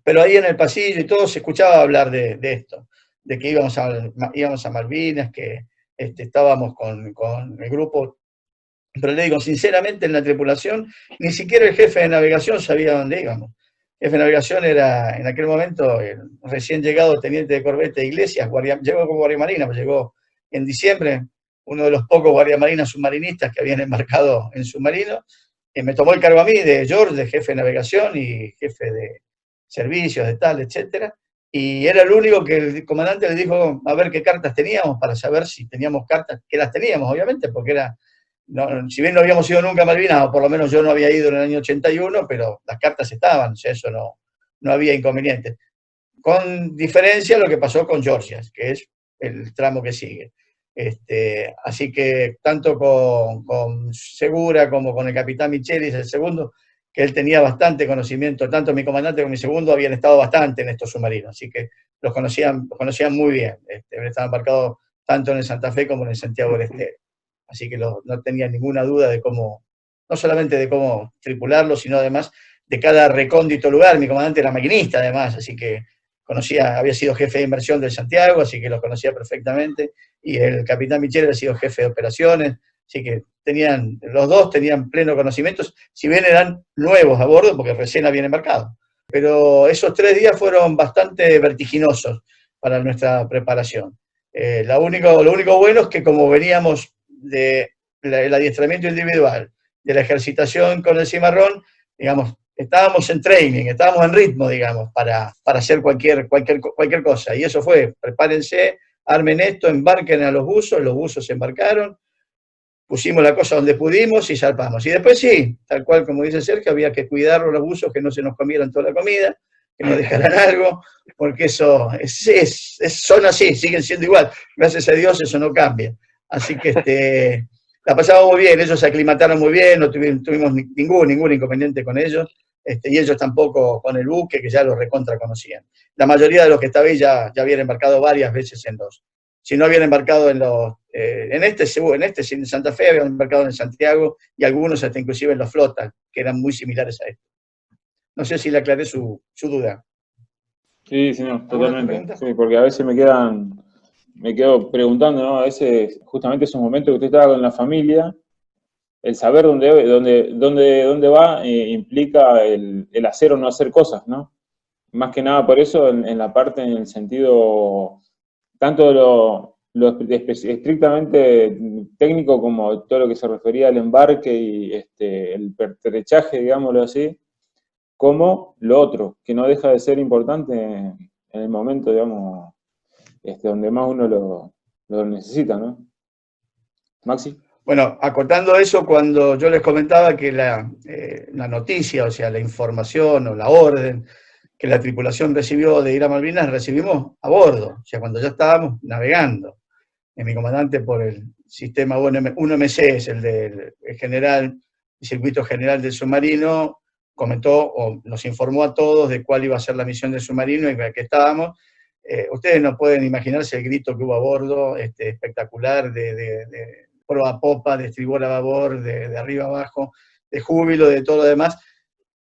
Pero ahí en el pasillo y todo se escuchaba hablar de esto, de que íbamos a Malvinas, que estábamos con el grupo. Pero le digo, sinceramente, en la tripulación, ni siquiera el jefe de navegación sabía dónde íbamos. El jefe de navegación era, en aquel momento, el recién llegado teniente de corbeta de Iglesias, llegó como guardiamarina, pues llegó en diciembre, uno de los pocos guardiamarinas submarinistas que habían embarcado en submarino, me tomó el cargo a mí de George, de jefe de navegación y jefe de servicios, de tal, etcétera, y era el único que el comandante le dijo a ver qué cartas teníamos, para saber si teníamos cartas, que las teníamos, obviamente, porque era... No, si bien no habíamos ido nunca a Malvinas, o por lo menos yo no había ido en el año 81, pero las cartas estaban, o sea, eso no había inconveniente. Con diferencia lo que pasó con Georgias, que es el tramo que sigue. Así que tanto con Segura como con el capitán Michelis, el segundo, que él tenía bastante conocimiento, tanto mi comandante como mi segundo habían estado bastante en estos submarinos, así que los conocían muy bien. Estaban embarcados tanto en el Santa Fe como en el Santiago del Estero. Así que no tenía ninguna duda de cómo, no solamente de cómo tripularlo, sino además de cada recóndito lugar. Mi comandante era maquinista además, así que había sido jefe de inmersión del Santiago, así que lo conocía perfectamente, y el capitán Michel había sido jefe de operaciones, así que los dos tenían pleno conocimiento, si bien eran nuevos a bordo, porque recién habían embarcado. Pero esos 3 días fueron bastante vertiginosos para nuestra preparación. Lo único bueno es que como veníamos del adiestramiento individual, de la ejercitación con el cimarrón, digamos, estábamos en training, estábamos en ritmo, digamos, para hacer cualquier cosa. Y eso fue, prepárense, armen esto, embarquen a los buzos se embarcaron, pusimos la cosa donde pudimos y zarpamos. Y después sí, tal cual como dice Sergio, había que cuidar los buzos, que no se nos comieran toda la comida, que nos dejaran algo, porque eso son así, siguen siendo igual. Gracias a Dios eso no cambia. Así que la pasamos muy bien, ellos se aclimataron muy bien, no tuvimos ningún inconveniente con ellos, y ellos tampoco con el buque, que ya lo recontra conocían. La mayoría de los que estaba ahí ya habían embarcado varias veces si no habían embarcado en Santa Fe, habían embarcado en Santiago, y algunos hasta inclusive en los flotas, que eran muy similares a esto. No sé si le aclaré su duda. Sí, sí, no, ¿Alguna totalmente. pregunta? Sí, porque a veces me quedo preguntando, ¿no? A veces, justamente esos momentos que usted estaba con la familia, el saber dónde va implica el hacer o no hacer cosas, ¿no? Más que nada por eso, en la parte, en el sentido, tanto estrictamente técnico como todo lo que se refería al embarque y el pertrechaje, digámoslo así, como lo otro, que no deja de ser importante en el momento, digamos, donde más uno lo necesita, ¿no? Maxi. Bueno, acotando eso, cuando yo les comentaba que la noticia, o sea, la información o la orden que la tripulación recibió de ir a Malvinas, recibimos a bordo, o sea, cuando ya estábamos navegando. Mi comandante por el sistema 1MC, es el del general, el circuito general del submarino, comentó o nos informó a todos de cuál iba a ser la misión del submarino y en la que estábamos. Ustedes no pueden imaginarse el grito que hubo a bordo, espectacular, de proa a popa, de estribor a babor, de arriba a abajo, de júbilo, de todo lo demás,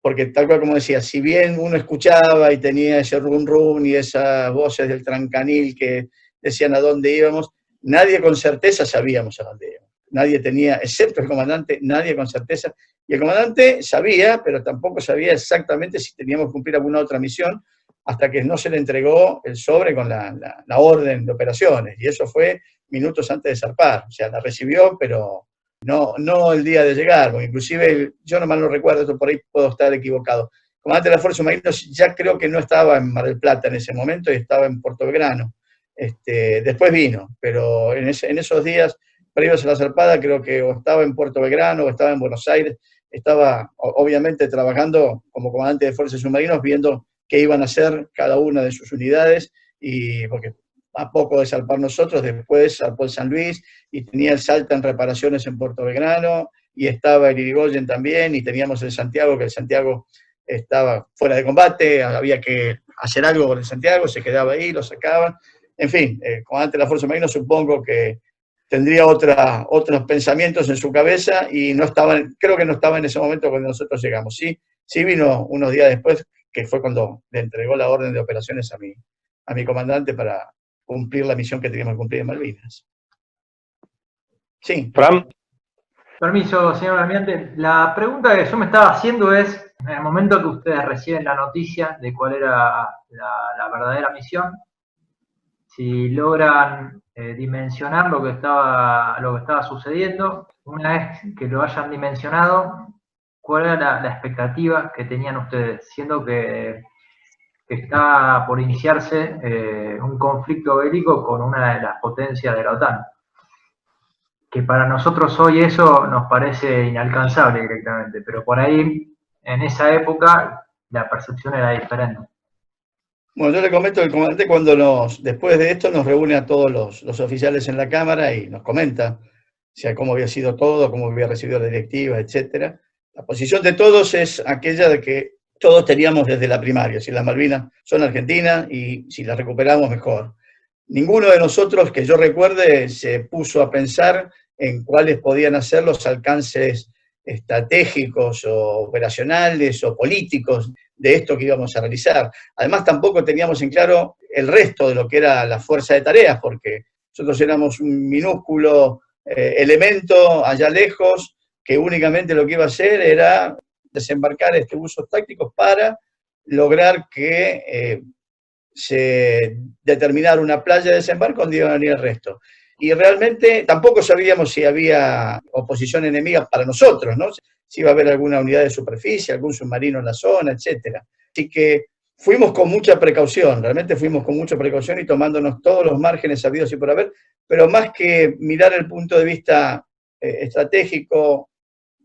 porque tal cual como decía, si bien uno escuchaba y tenía ese rum rum y esas voces del trancanil que decían a dónde íbamos, nadie con certeza sabíamos a dónde íbamos. Nadie tenía, excepto el comandante, nadie con certeza. Y el comandante sabía, pero tampoco sabía exactamente si teníamos que cumplir alguna otra misión, hasta que no se le entregó el sobre con la orden de operaciones. Y eso fue minutos antes de zarpar. O sea, la recibió, pero no el día de llegar. Porque inclusive, yo no mal no recuerdo, esto por ahí puedo estar equivocado. El comandante de la Fuerza Submarina ya creo que no estaba en Mar del Plata en ese momento y estaba en Puerto Belgrano. Después vino, pero en esos días previos a la zarpada creo que o estaba en Puerto Belgrano o estaba en Buenos Aires, estaba obviamente trabajando como comandante de fuerzas submarinos, viendo qué iban a hacer cada una de sus unidades, y porque a poco de zarpar nosotros, después zarpó el San Luis, y tenía el Salta en reparaciones en Puerto Belgrano, y estaba el Irigoyen también, y teníamos el Santiago, que el Santiago estaba fuera de combate, había que hacer algo con el Santiago, se quedaba ahí, lo sacaban. En fin, el comandante de la Fuerza Marina supongo que tendría otros pensamientos en su cabeza y creo que no estaba en ese momento cuando nosotros llegamos. Sí vino unos días después, que fue cuando le entregó la orden de operaciones a mi comandante para cumplir la misión que teníamos que cumplir en Malvinas. Sí. Fran. Permiso, señor almirante. La pregunta que yo me estaba haciendo es, en el momento que ustedes reciben la noticia de cuál era la verdadera misión, si logran dimensionar lo que estaba sucediendo. Una vez que lo hayan dimensionado, ¿cuál era la expectativa que tenían ustedes? Siendo que está por iniciarse un conflicto bélico con una de las potencias de la OTAN. Que para nosotros hoy eso nos parece inalcanzable directamente, pero por ahí, en esa época, la percepción era diferente. Bueno, yo le comento al comandante cuando después de esto nos reúne a todos los oficiales en la Cámara y nos comenta, o sea, cómo había sido todo, cómo había recibido la directiva, etcétera. La posición de todos es aquella de que todos teníamos desde la primaria, si las Malvinas son argentinas y si las recuperamos mejor. Ninguno de nosotros, que yo recuerde, se puso a pensar en cuáles podían ser los alcances estratégicos o operacionales o políticos de esto que íbamos a realizar. Además, tampoco teníamos en claro el resto de lo que era la fuerza de tareas, porque nosotros éramos un minúsculo elemento allá lejos, que únicamente lo que iba a hacer era desembarcar usos tácticos para lograr que se determinara una playa de desembarco donde iban a venir el resto. Y realmente tampoco sabíamos si había oposición enemiga para nosotros, ¿no? Si iba a haber alguna unidad de superficie, algún submarino en la zona, etcétera. Así que fuimos con mucha precaución, realmente fuimos con mucha precaución y tomándonos todos los márgenes sabidos y por haber, pero más que mirar el punto de vista estratégico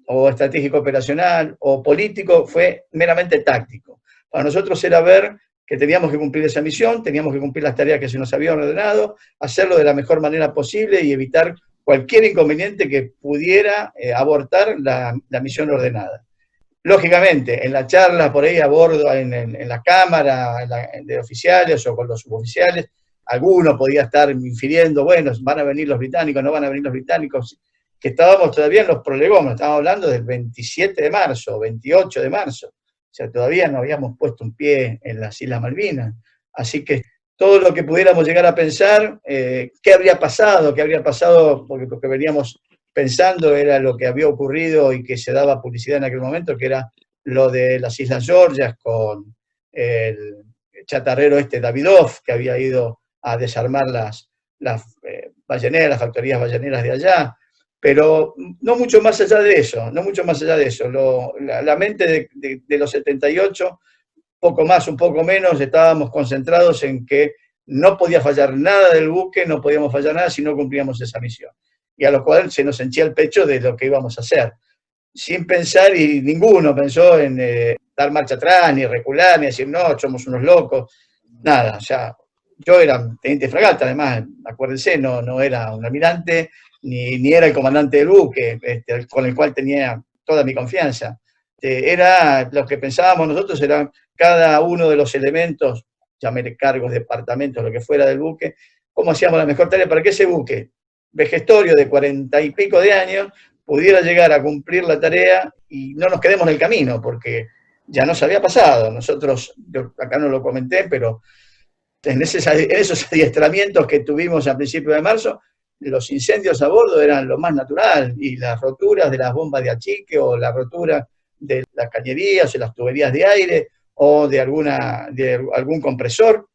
o estratégico operacional o político, fue meramente táctico. Para nosotros era ver que teníamos que cumplir esa misión, teníamos que cumplir las tareas que se nos habían ordenado, hacerlo de la mejor manera posible y evitar cualquier inconveniente que pudiera abortar la misión ordenada. Lógicamente, en la charla por ahí a bordo, en la cámara de oficiales o con los suboficiales, alguno podía estar infiriendo, bueno, van a venir los británicos, no van a venir los británicos, que estábamos todavía en los prolegómenos, estábamos hablando del 27 de marzo, 28 de marzo, o sea, todavía no habíamos puesto un pie en las Islas Malvinas. Así que todo lo que pudiéramos llegar a pensar, qué habría pasado, porque lo que veníamos pensando era lo que había ocurrido y que se daba publicidad en aquel momento, que era lo de las Islas Georgias con el chatarrero Davidoff, que había ido a desarmar las balleneras, las factorías balleneras de allá, pero no mucho más allá de eso, la mente de los 78, poco más, un poco menos, estábamos concentrados en que no podía fallar nada del buque, no podíamos fallar nada si no cumplíamos esa misión. Y a lo cual se nos henchía el pecho de lo que íbamos a hacer, sin pensar, y ninguno pensó en dar marcha atrás, ni recular, ni decir, no, somos unos locos, nada. O sea, yo era teniente de fragata, además, acuérdense, no era un almirante, ni era el comandante del buque, con el cual tenía toda mi confianza. Era lo que pensábamos nosotros, era cada uno de los elementos, llámele cargos, departamentos, lo que fuera del buque, cómo hacíamos la mejor tarea para que ese buque vejestorio de 40 y pico de años pudiera llegar a cumplir la tarea y no nos quedemos en el camino, porque ya nos había pasado. Nosotros, yo acá no lo comenté, pero en esos adiestramientos que tuvimos a principios de marzo, los incendios a bordo eran lo más natural, y las roturas de las bombas de achique, o la rotura de las cañerías, o las tuberías de aire, o de algún compresor.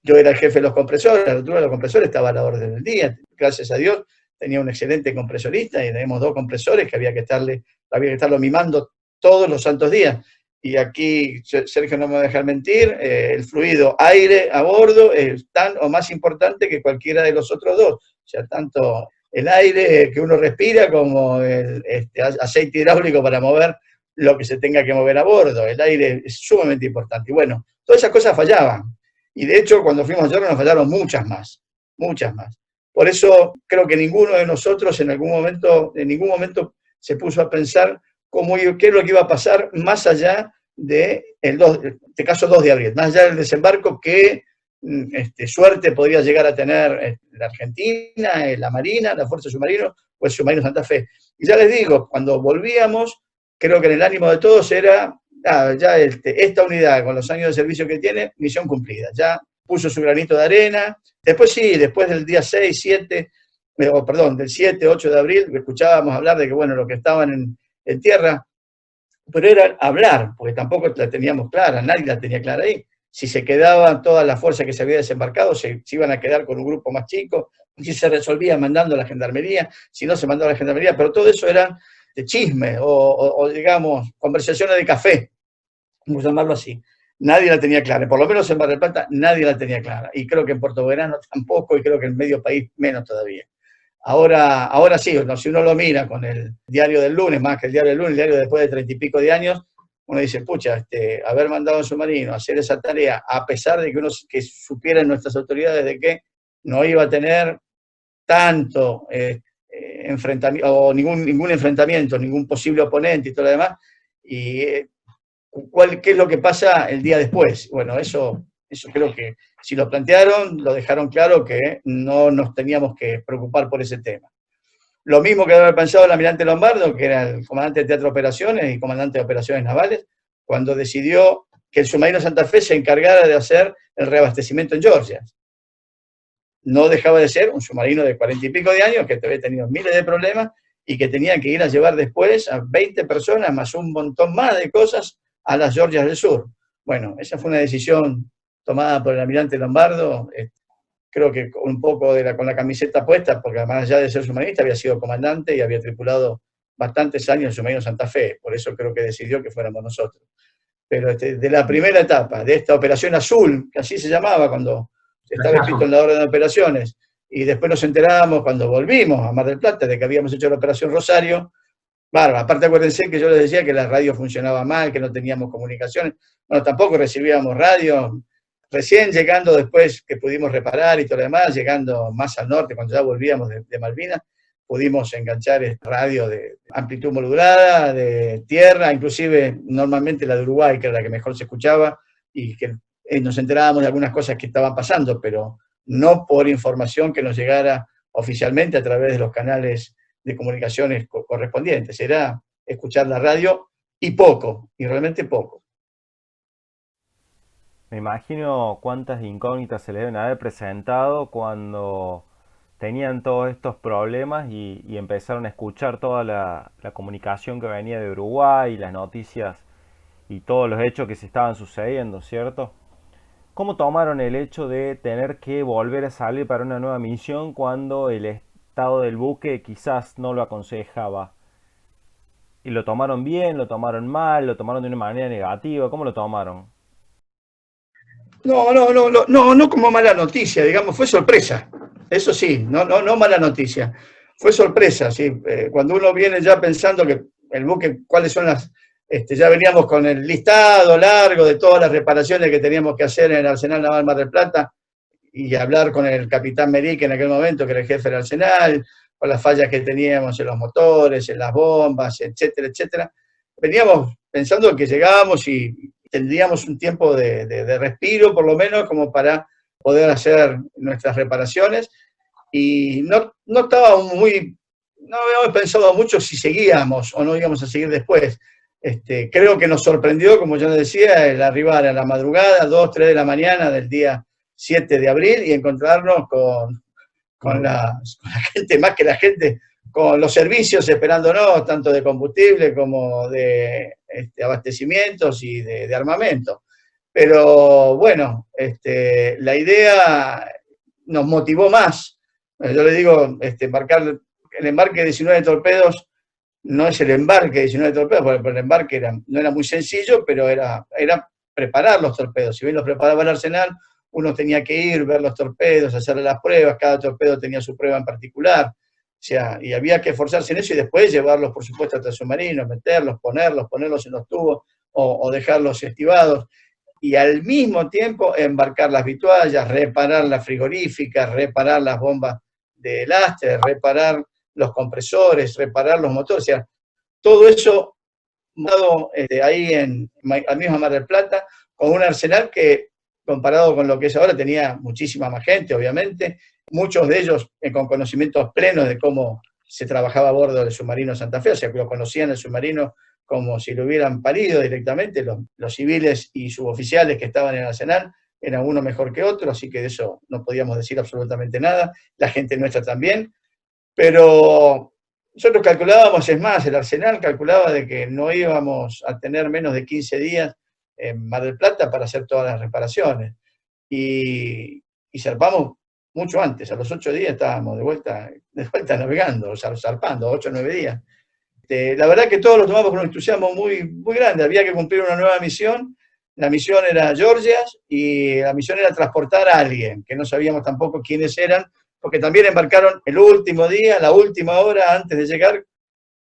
Yo era el jefe de los compresores, la rotura de los compresores estaba a la orden del día. Gracias a Dios tenía un excelente compresorista y tenemos 2 compresores que había que estarlo mimando todos los santos días. Y aquí, Sergio no me va a dejar mentir, el fluido aire a bordo es tan o más importante que cualquiera de los otros 2. O sea, tanto el aire que uno respira como el aceite hidráulico para mover lo que se tenga que mover a bordo. El aire es sumamente importante. Y bueno, todas esas cosas fallaban. Y de hecho, cuando fuimos a York nos fallaron muchas más. Por eso creo que ninguno de nosotros en ningún momento se puso a pensar qué es lo que iba a pasar más allá de este caso 2 de abril, más allá del desembarco, qué suerte podría llegar a tener la Argentina, la Marina, la Fuerza Submarina o el Submarino Santa Fe. Y ya les digo, cuando volvíamos, creo que en el ánimo de todos era, ya esta unidad con los años de servicio que tiene, misión cumplida, ya puso su granito de arena. Después del día del 7, 8 de abril, escuchábamos hablar de que, bueno, los que estaban en tierra, pero era hablar, porque tampoco la teníamos clara, nadie la tenía clara ahí. Si se quedaban todas las fuerzas que se había desembarcado, se iban a quedar con un grupo más chico, si se resolvía mandando a la gendarmería, si no se mandaba a la gendarmería, pero todo eso era de chisme, o digamos, conversaciones de café, vamos a llamarlo así. Nadie la tenía clara, por lo menos en Mar del Plata nadie la tenía clara, y creo que en Puerto Belgrano tampoco, y creo que en medio país menos todavía. Ahora sí, si uno lo mira con el diario del lunes, más que el diario del lunes, el diario después de 30 y pico de años, uno dice, pucha, haber mandado a un submarino a hacer esa tarea, a pesar de que supieran nuestras autoridades de que no iba a tener tanto enfrentamiento, o ningún enfrentamiento, ningún posible oponente y todo lo demás, y qué es lo que pasa el día después. Bueno, eso creo que si lo plantearon, lo dejaron claro, que no nos teníamos que preocupar por ese tema. Lo mismo que había pensado el almirante Lombardo, que era el comandante de Teatro de Operaciones y comandante de Operaciones Navales, cuando decidió que el submarino Santa Fe se encargara de hacer el reabastecimiento en Georgia. No dejaba de ser un submarino de 40 y pico de años, que había tenido miles de problemas, y que tenían que ir a llevar después a 20 personas, más un montón más de cosas, a las Georgias del Sur. Bueno, esa fue una decisión tomada por el almirante Lombardo, creo que un poco con la camiseta puesta, porque además allá de ser submarinista había sido comandante y había tripulado bastantes años el submarino Santa Fe, por eso creo que decidió que fuéramos nosotros. Pero de la primera etapa, de esta operación azul, que así se llamaba cuando estaba escrito en la orden de operaciones, y después nos enterábamos cuando volvimos a Mar del Plata de que habíamos hecho la operación Rosario. Bárbaro, aparte acuérdense que yo les decía que la radio funcionaba mal, que no teníamos comunicaciones, bueno, tampoco recibíamos radio, recién llegando después que pudimos reparar y todo lo demás, llegando más al norte, cuando ya volvíamos de Malvinas, pudimos enganchar radio de amplitud modulada, de tierra, inclusive normalmente la de Uruguay, que era la que mejor se escuchaba, y que nos enterábamos de algunas cosas que estaban pasando, pero no por información que nos llegara oficialmente a través de los canales de comunicaciones correspondientes, era escuchar la radio y poco, y realmente poco. Me imagino cuántas incógnitas se le deben haber presentado cuando tenían todos estos problemas y empezaron a escuchar toda la comunicación que venía de Uruguay, las noticias y todos los hechos que se estaban sucediendo, ¿cierto? ¿Cómo tomaron el hecho de tener que volver a salir para una nueva misión cuando el estado del buque quizás no lo aconsejaba? ¿Y lo tomaron bien, lo tomaron mal, lo tomaron de una manera negativa? ¿Cómo lo tomaron? No como mala noticia, digamos, fue sorpresa. Eso sí, no mala noticia. Fue sorpresa, sí. Cuando uno viene ya pensando que el buque, cuáles son las... ya veníamos con el listado largo de todas las reparaciones que teníamos que hacer en el Arsenal Naval Mar del Plata y hablar con el capitán Merique en aquel momento, que era el jefe del Arsenal, con las fallas que teníamos en los motores, en las bombas, etcétera, etcétera. Veníamos pensando que llegábamos y tendríamos un tiempo de respiro, por lo menos, como para poder hacer nuestras reparaciones. Y no estábamos no habíamos pensado mucho si seguíamos o no íbamos a seguir después. Creo que nos sorprendió, como yo les decía, el arribar a la madrugada, 2, 3 de la mañana del día 7 de abril y encontrarnos con la gente, más que la gente, con los servicios esperándonos, tanto de combustible como de abastecimientos y de armamento. Pero bueno, la idea nos motivó más. Yo le digo, embarcar el embarque de 19 torpedos no es el embarque de 19 torpedos, porque el embarque no era muy sencillo, pero era preparar los torpedos. Si bien los preparaba el Arsenal, uno tenía que ir, ver los torpedos, hacerle las pruebas, cada torpedo tenía su prueba en particular, o sea, y había que esforzarse en eso y después llevarlos, por supuesto, hasta el submarino, meterlos, ponerlos en los tubos o dejarlos estivados, y al mismo tiempo embarcar las vituallas, reparar las frigoríficas, reparar las bombas de lastre, reparar los compresores, reparar los motores, o sea, todo eso ahí en la misma Mar del Plata, con un arsenal que, comparado con lo que es ahora, tenía muchísima más gente, obviamente, muchos de ellos con conocimientos plenos de cómo se trabajaba a bordo del submarino Santa Fe, o sea, que lo conocían el submarino como si lo hubieran parido directamente, los civiles y suboficiales que estaban en el arsenal, eran uno mejor que otro, así que de eso no podíamos decir absolutamente nada, la gente nuestra también, pero nosotros calculábamos, es más, el Arsenal calculaba de que no íbamos a tener menos de 15 días en Mar del Plata para hacer todas las reparaciones. Y zarpamos mucho antes, a los 8 días estábamos de vuelta navegando, o sea, zarpando, 8 o 9 días. La verdad que todos lo tomamos con un entusiasmo muy, muy grande, había que cumplir una nueva misión. La misión era Georgias y la misión era transportar a alguien, que no sabíamos tampoco quiénes eran, porque también embarcaron el último día, la última hora antes de llegar,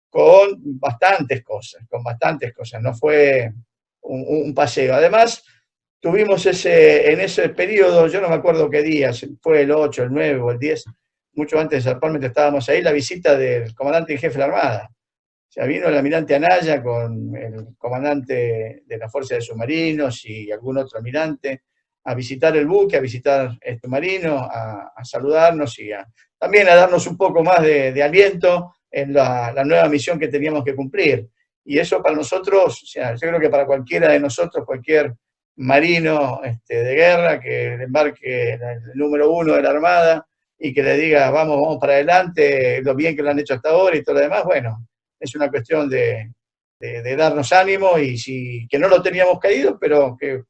con bastantes cosas, no fue un paseo. Además, tuvimos en ese periodo, yo no me acuerdo qué día, fue el 8, el 9 o el 10, mucho antes de zarpar, mientras estábamos ahí, la visita del comandante en jefe de la Armada. O sea, vino el almirante Anaya con el comandante de la Fuerza de Submarinos y algún otro almirante, a visitar el buque, a visitar el submarino, a saludarnos y también a darnos un poco más de aliento en la nueva misión que teníamos que cumplir. Y eso para nosotros, o sea, yo creo que para cualquiera de nosotros, cualquier marino de guerra que embarque el número 1 de la Armada y que le diga vamos para adelante, lo bien que lo han hecho hasta ahora y todo lo demás, bueno, es una cuestión de darnos ánimo y que no lo teníamos caído, pero que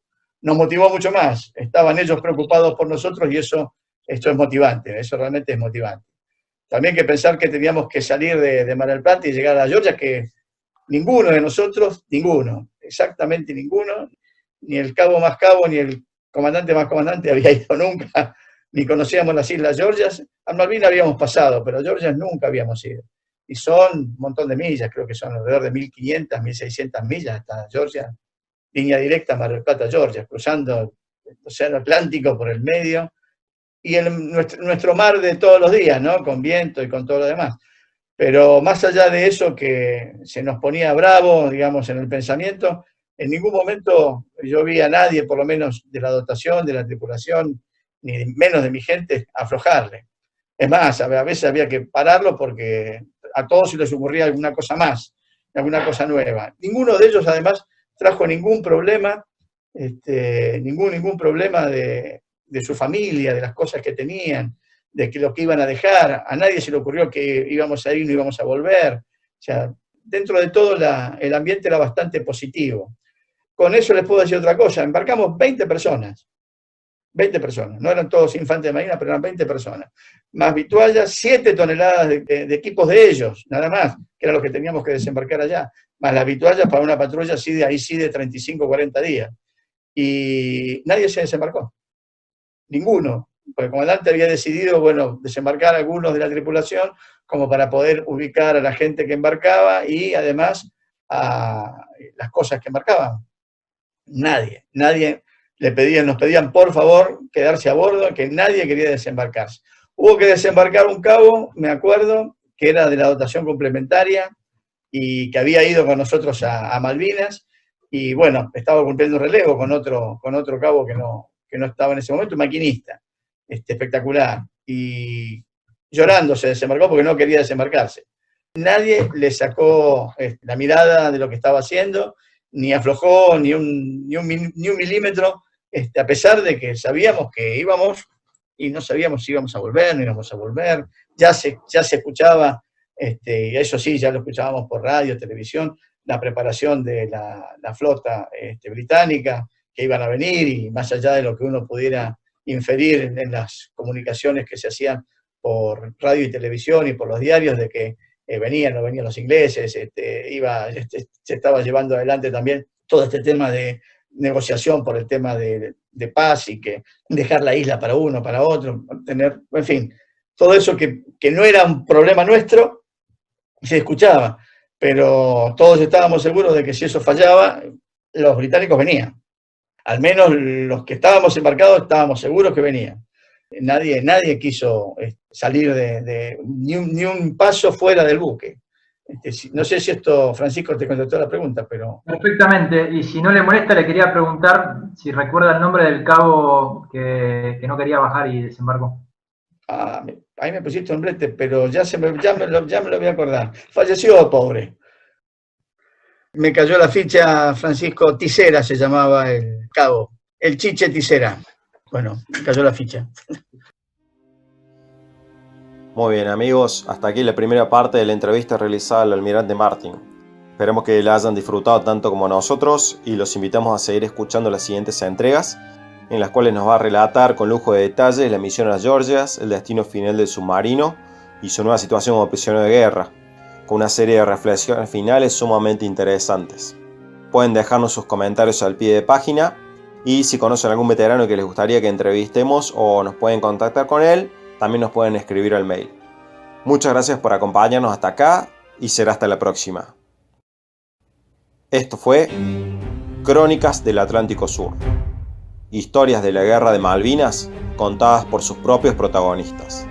nos motivó mucho más. Estaban ellos preocupados por nosotros y esto es motivante, eso realmente es motivante. También que pensar que teníamos que salir de Mar del Plata y llegar a Georgia, que ninguno de nosotros, exactamente ninguno, ni el cabo más cabo, ni el comandante más comandante había ido nunca, ni conocíamos las Islas Georgias. A Malvinas habíamos pasado, pero a Georgias nunca habíamos ido. Y son un montón de millas, creo que son alrededor de 1.500, 1.600 millas hasta Georgia, línea directa Mar del Plata, Georgia, cruzando el Océano Atlántico por el medio, y nuestro mar de todos los días, ¿no? Con viento y con todo lo demás. Pero más allá de eso que se nos ponía bravo, digamos, en el pensamiento, en ningún momento yo vi a nadie, por lo menos de la dotación, de la tripulación, ni menos de mi gente, aflojarle. Es más, a veces había que pararlo porque a todos se les ocurría alguna cosa más, alguna cosa nueva. Ninguno de ellos, además, trajo ningún problema ningún problema de su familia, de las cosas que tenían, de que lo que iban a dejar. A nadie se le ocurrió que íbamos a ir y no íbamos a volver. O sea, dentro de todo el ambiente era bastante positivo. Con eso les puedo decir otra cosa. Embarcamos 20 personas. 20 personas. No eran todos infantes de marina, pero eran 20 personas. Más vituallas, 7 toneladas de equipos de ellos, nada más, que era lo que teníamos que desembarcar allá. Más las vituallas para una patrulla ahí sí de 35, 40 días. Y nadie se desembarcó. Ninguno. Porque el comandante había decidido, bueno, desembarcar a algunos de la tripulación como para poder ubicar a la gente que embarcaba y además a las cosas que embarcaban. Nadie nos pedían por favor quedarse a bordo, que nadie quería desembarcarse. Hubo que desembarcar un cabo, me acuerdo, que era de la dotación complementaria y que había ido con nosotros a Malvinas, y bueno, estaba cumpliendo un relevo con otro cabo que no estaba en ese momento, un maquinista, espectacular, y llorando se desembarcó porque no quería desembarcarse. Nadie le sacó la mirada de lo que estaba haciendo, ni aflojó ni un milímetro, a pesar de que sabíamos que íbamos y no sabíamos si íbamos a volver, no íbamos a volver. Ya se escuchaba, y eso sí, ya lo escuchábamos por radio, televisión, la preparación de la flota británica, que iban a venir, y más allá de lo que uno pudiera inferir en las comunicaciones que se hacían por radio y televisión y por los diarios, de que no venían los ingleses, se estaba llevando adelante también todo este tema de negociación por el tema de paz, y que dejar la isla para uno, para otro, tener, en fin, todo eso que no era un problema nuestro, se escuchaba, pero todos estábamos seguros de que si eso fallaba, los británicos venían. Al menos los que estábamos embarcados estábamos seguros que venían. Nadie quiso salir ni un paso fuera del buque. No sé si esto, Francisco, te contestó la pregunta, pero... Perfectamente, y si no le molesta, le quería preguntar si recuerda el nombre del cabo que no quería bajar y desembarcó. Ahí me pusiste un brete, pero ya me lo voy a acordar. Falleció, pobre. Me cayó la ficha, Francisco. Tisera se llamaba el cabo. El Chiche Tisera. Bueno, me cayó la ficha. Muy bien, amigos, hasta aquí la primera parte de la entrevista realizada al almirante Martin. Esperemos que la hayan disfrutado tanto como nosotros y los invitamos a seguir escuchando las siguientes entregas, en las cuales nos va a relatar con lujo de detalles la misión a las Georgias, el destino final del submarino y su nueva situación como prisionero de guerra, con una serie de reflexiones finales sumamente interesantes. Pueden dejarnos sus comentarios al pie de página, y si conocen algún veterano que les gustaría que entrevistemos o nos pueden contactar con él, también nos pueden escribir al mail. Muchas gracias por acompañarnos hasta acá y será hasta la próxima. Esto fue Crónicas del Atlántico Sur. Historias de la Guerra de Malvinas contadas por sus propios protagonistas.